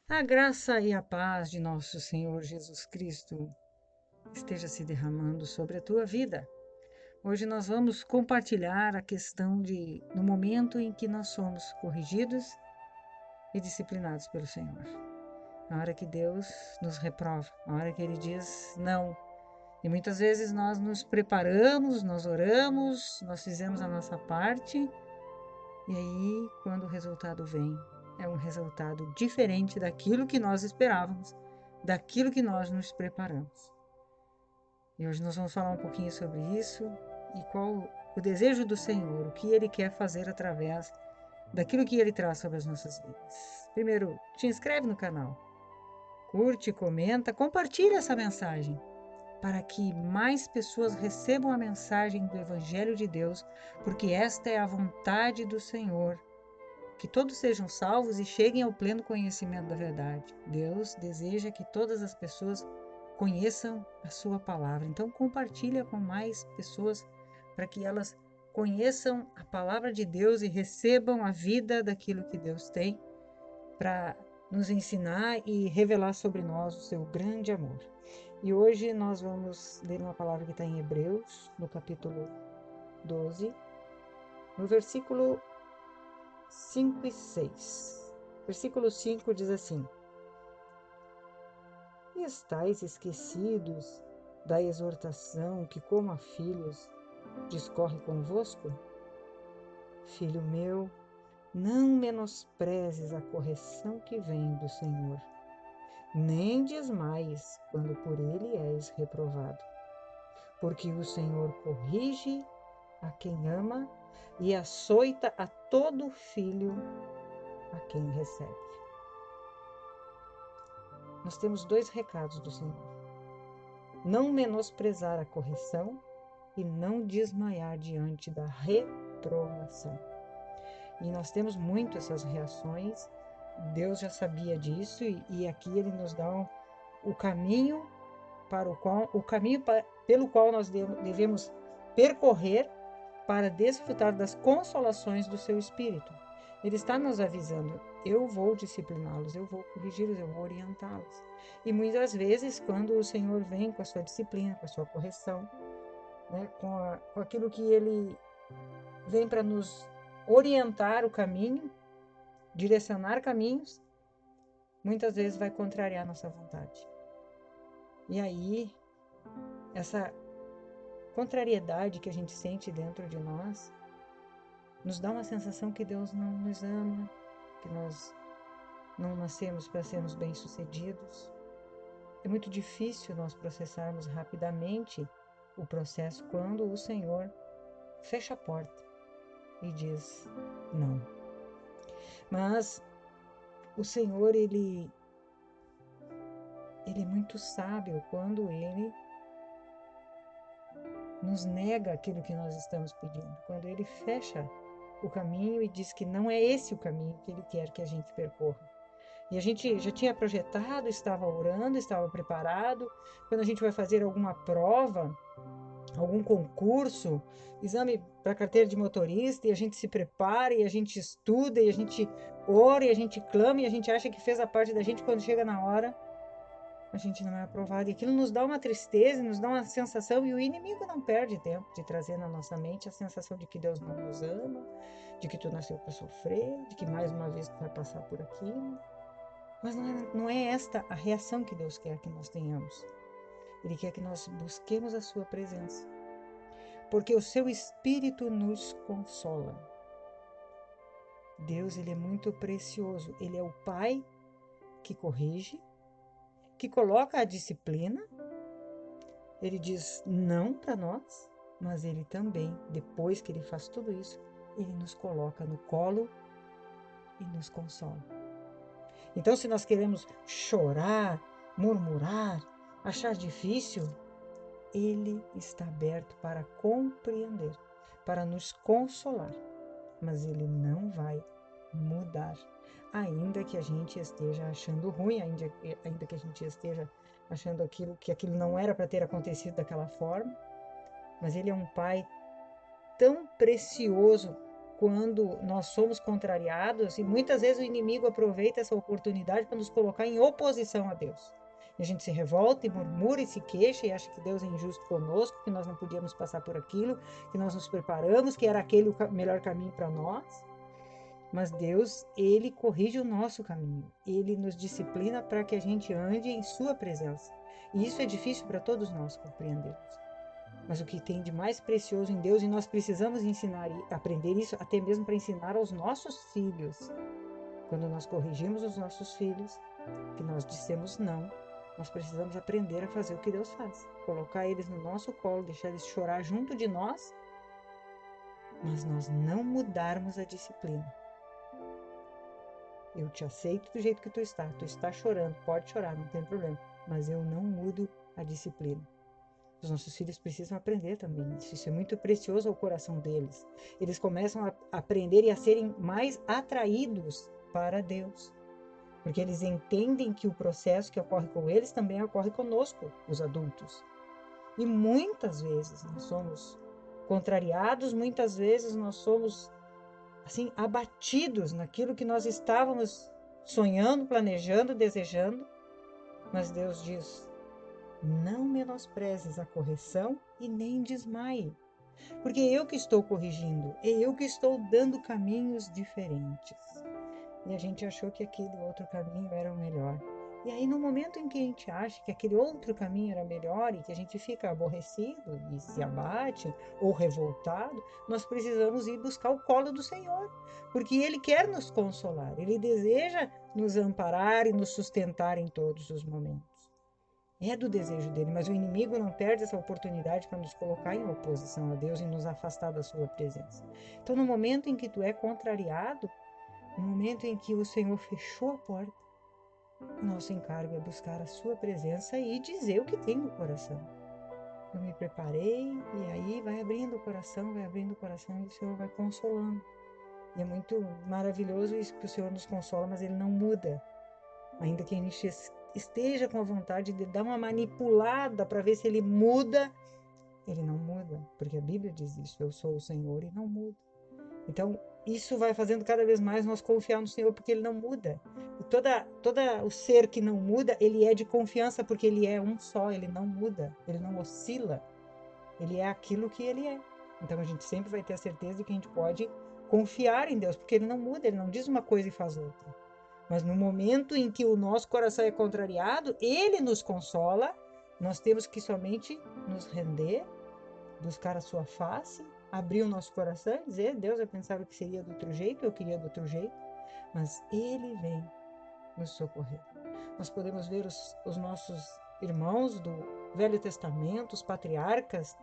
A graça e a paz de nosso Senhor Jesus Cristo esteja se derramando sobre a tua vida. Hoje nós vamos compartilhar a questão no momento em que nós somos corrigidos e disciplinados pelo Senhor. Na hora que Deus nos reprova, na hora que Ele diz não. E muitas vezes nós nos preparamos, nós oramos, nós fizemos a nossa parte, e aí quando o resultado vem, é um resultado diferente daquilo que nós esperávamos, daquilo que nós nos preparamos. E hoje nós vamos falar um pouquinho sobre isso e qual o desejo do Senhor, o que Ele quer fazer através daquilo que Ele traz sobre as nossas vidas. Primeiro, te inscreve no canal, curte, comenta, compartilha essa mensagem para que mais pessoas recebam a mensagem do Evangelho de Deus, porque esta é a vontade do Senhor, que todos sejam salvos e cheguem ao pleno conhecimento da verdade. Deus deseja que todas as pessoas conheçam a sua palavra. Então compartilha com mais pessoas para que elas conheçam a palavra de Deus e recebam a vida daquilo que Deus tem para nos ensinar e revelar sobre nós o seu grande amor. E hoje nós vamos ler uma palavra que está em Hebreus, no capítulo 12, no versículo 5 e 6. Versículo 5 diz assim: E estáis esquecidos da exortação que, como a filhos, discorre convosco? Filho meu, não menosprezes a correção que vem do Senhor, nem desmaies quando por ele és reprovado. Porque o Senhor corrige a quem ama e açoita a todo filho a quem recebe. Nós temos dois recados do Senhor: não menosprezar a correção e não desmaiar diante da reprovação. E nós temos muito essas reações. Deus já sabia disso e aqui Ele nos dá o caminho pelo qual nós devemos percorrer para desfrutar das consolações do seu Espírito. Ele está nos avisando: eu vou discipliná-los, eu vou corrigi-los, eu vou orientá-los. E muitas vezes, quando o Senhor vem com a sua disciplina, com a sua correção, né, com aquilo que Ele vem para nos orientar o caminho, direcionar caminhos, muitas vezes vai contrariar a nossa vontade. E aí, essa contrariedade que a gente sente dentro de nós nos dá uma sensação que Deus não nos ama, que nós não nascemos para sermos bem-sucedidos. É muito difícil nós processarmos rapidamente o processo quando o Senhor fecha a porta e diz não. Mas o Senhor, Ele é muito sábio quando Ele nos nega aquilo que nós estamos pedindo, quando Ele fecha o caminho e diz que não é esse o caminho que Ele quer que a gente percorra. E a gente já tinha projetado, estava orando, estava preparado. Quando a gente vai fazer alguma prova, algum concurso, exame para carteira de motorista, e a gente se prepara, e a gente estuda, e a gente ora, e a gente clama, e a gente acha que fez a parte da gente, quando chega na hora, a gente não é aprovado. E aquilo nos dá uma tristeza, nos dá uma sensação, e o inimigo não perde tempo de trazer na nossa mente a sensação de que Deus não nos ama, de que tu nasceu para sofrer, de que mais uma vez tu vai passar por aquilo. Mas não é esta a reação que Deus quer que nós tenhamos. Ele quer que nós busquemos a sua presença, porque o seu Espírito nos consola. Deus, Ele é muito precioso. Ele é o Pai que corrige, que coloca a disciplina. Ele diz não para nós, mas Ele também, depois que Ele faz tudo isso, Ele nos coloca no colo e nos consola. Então, se nós queremos chorar, murmurar, achar difícil, Ele está aberto para compreender, para nos consolar, mas Ele não vai mudar, ainda que a gente esteja achando ruim, ainda que a gente esteja achando que aquilo não era para ter acontecido daquela forma, mas Ele é um Pai tão precioso quando nós somos contrariados, e muitas vezes o inimigo aproveita essa oportunidade para nos colocar em oposição a Deus. E a gente se revolta e murmura e se queixa e acha que Deus é injusto conosco, que nós não podíamos passar por aquilo, que nós nos preparamos, que era aquele o melhor caminho para nós. Mas Deus, Ele corrige o nosso caminho. Ele nos disciplina para que a gente ande em sua presença. E isso é difícil para todos nós compreendermos. Mas o que tem de mais precioso em Deus, e nós precisamos ensinar e aprender isso até mesmo para ensinar aos nossos filhos. Quando nós corrigimos os nossos filhos, que nós dissemos não, nós precisamos aprender a fazer o que Deus faz. Colocar eles no nosso colo, deixar eles chorar junto de nós, mas nós não mudarmos a disciplina. Eu te aceito do jeito que tu está chorando, pode chorar, não tem problema, mas eu não mudo a disciplina. Os nossos filhos precisam aprender também isso é muito precioso ao coração deles. Eles começam a aprender e a serem mais atraídos para Deus, porque eles entendem que o processo que ocorre com eles também ocorre conosco, os adultos. E muitas vezes nós somos contrariados, muitas vezes nós somos assim abatidos naquilo que nós estávamos sonhando, planejando, desejando, mas Deus diz: não menosprezes a correção e nem desmaie, porque é eu que estou corrigindo, é eu que estou dando caminhos diferentes. E a gente achou que aquele outro caminho era o melhor. E aí, no momento em que a gente acha que aquele outro caminho era melhor e que a gente fica aborrecido e se abate ou revoltado, nós precisamos ir buscar o colo do Senhor, porque Ele quer nos consolar, Ele deseja nos amparar e nos sustentar em todos os momentos. É do desejo dele, mas o inimigo não perde essa oportunidade para nos colocar em oposição a Deus e nos afastar da sua presença. Então, no momento em que tu é contrariado, no momento em que o Senhor fechou a porta, o nosso encargo é buscar a sua presença e dizer o que tem no coração. Eu me preparei, e aí vai abrindo o coração e o Senhor vai consolando. E é muito maravilhoso isso que o Senhor nos consola, mas Ele não muda. Ainda que a gente esteja com a vontade de dar uma manipulada para ver se Ele muda, Ele não muda, porque a Bíblia diz isso: eu sou o Senhor e não mudo. Então, isso vai fazendo cada vez mais nós confiar no Senhor, porque Ele não muda. E todo o ser que não muda, ele é de confiança, porque Ele é um só, Ele não muda, Ele não oscila. Ele é aquilo que Ele é. Então, a gente sempre vai ter a certeza de que a gente pode confiar em Deus, porque Ele não muda, Ele não diz uma coisa e faz outra. Mas no momento em que o nosso coração é contrariado, Ele nos consola, nós temos que somente nos render, buscar a sua face, abrir o nosso coração e dizer: Deus, eu pensava que seria do outro jeito, eu queria do outro jeito, mas Ele vem nos socorrer. Nós podemos ver os nossos irmãos do Velho Testamento, os patriarcas.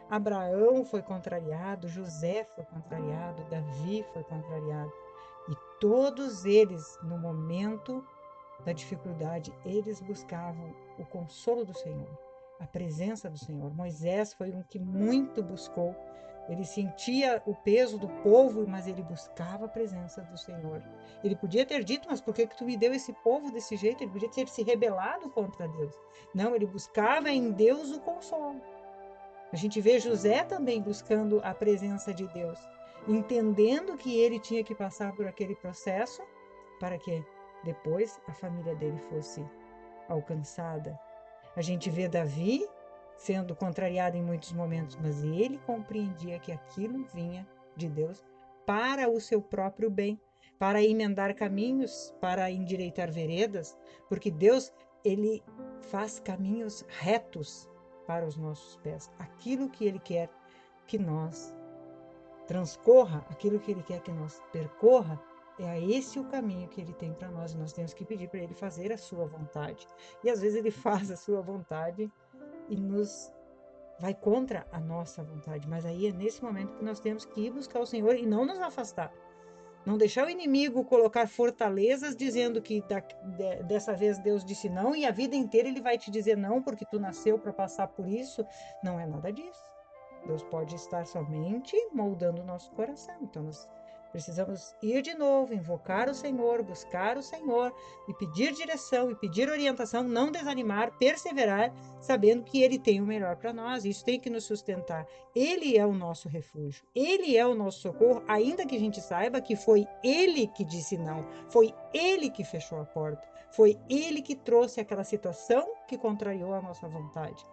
Abraão foi contrariado, José foi contrariado, Davi foi contrariado. E todos eles, no momento da dificuldade, eles buscavam o consolo do Senhor, a presença do Senhor. Moisés foi um que muito buscou. Ele sentia o peso do povo, mas ele buscava a presença do Senhor. Ele podia ter dito: mas por que tu me deu esse povo desse jeito? Ele podia ter se rebelado contra Deus. Não, ele buscava em Deus o consolo. A gente vê José também buscando a presença de Deus, entendendo que ele tinha que passar por aquele processo para que depois a família dele fosse alcançada. A gente vê Davi sendo contrariado em muitos momentos, mas ele compreendia que aquilo vinha de Deus para o seu próprio bem, para emendar caminhos, para endireitar veredas, porque Deus, ele faz caminhos retos para os nossos pés. Aquilo que Ele quer que nós transcorra, aquilo que Ele quer que nós percorra, é esse o caminho que Ele tem para nós. Nós temos que pedir para Ele fazer a sua vontade. E às vezes Ele faz a sua vontade e nos vai contra a nossa vontade. Mas aí é nesse momento que nós temos que ir buscar o Senhor e não nos afastar. Não deixar o inimigo colocar fortalezas dizendo que dessa vez Deus disse não e a vida inteira ele vai te dizer não porque tu nasceu para passar por isso. Não é nada disso. Deus pode estar somente moldando o nosso coração. Então nós Precisamos ir de novo, invocar o Senhor, buscar o Senhor e pedir direção e pedir orientação, não desanimar, perseverar, sabendo que Ele tem o melhor para nós. Isso tem que nos sustentar. Ele é o nosso refúgio, Ele é o nosso socorro, ainda que a gente saiba que foi Ele que disse não, foi Ele que fechou a porta, foi Ele que trouxe aquela situação que contrariou a nossa vontade.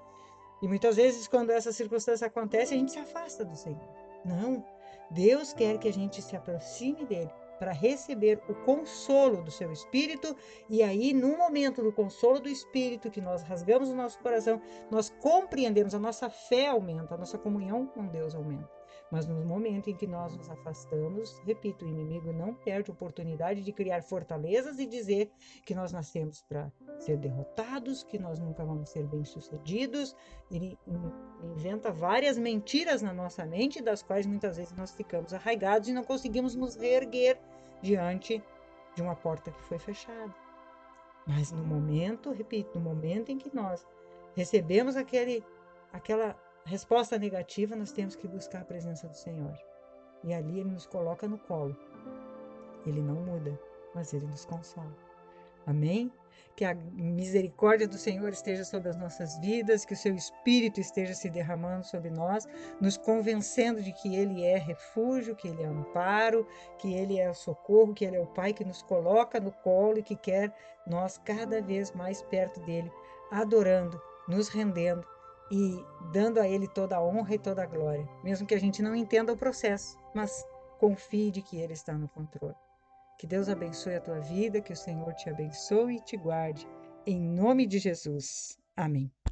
E muitas vezes, quando essa circunstância acontece, a gente se afasta do Senhor. Não, Deus quer que a gente se aproxime dele para receber o consolo do seu Espírito, e aí, no momento do consolo do Espírito, que nós rasgamos o nosso coração, nós compreendemos, a nossa fé aumenta, a nossa comunhão com Deus aumenta. Mas no momento em que nós nos afastamos, repito, o inimigo não perde a oportunidade de criar fortalezas e dizer que nós nascemos para ser derrotados, que nós nunca vamos ser bem-sucedidos. Ele inventa várias mentiras na nossa mente, das quais muitas vezes nós ficamos arraigados e não conseguimos nos reerguer diante de uma porta que foi fechada. Mas no momento, repito, no momento em que nós recebemos aquela resposta negativa, nós temos que buscar a presença do Senhor. E ali Ele nos coloca no colo. Ele não muda, mas Ele nos consola. Amém? Que a misericórdia do Senhor esteja sobre as nossas vidas, que o seu Espírito esteja se derramando sobre nós, nos convencendo de que Ele é refúgio, que Ele é amparo, que Ele é o socorro, que Ele é o Pai que nos coloca no colo e que quer nós cada vez mais perto dEle, adorando, nos rendendo e dando a Ele toda a honra e toda a glória, mesmo que a gente não entenda o processo, mas confie de que Ele está no controle. Que Deus abençoe a tua vida, que o Senhor te abençoe e te guarde. Em nome de Jesus. Amém.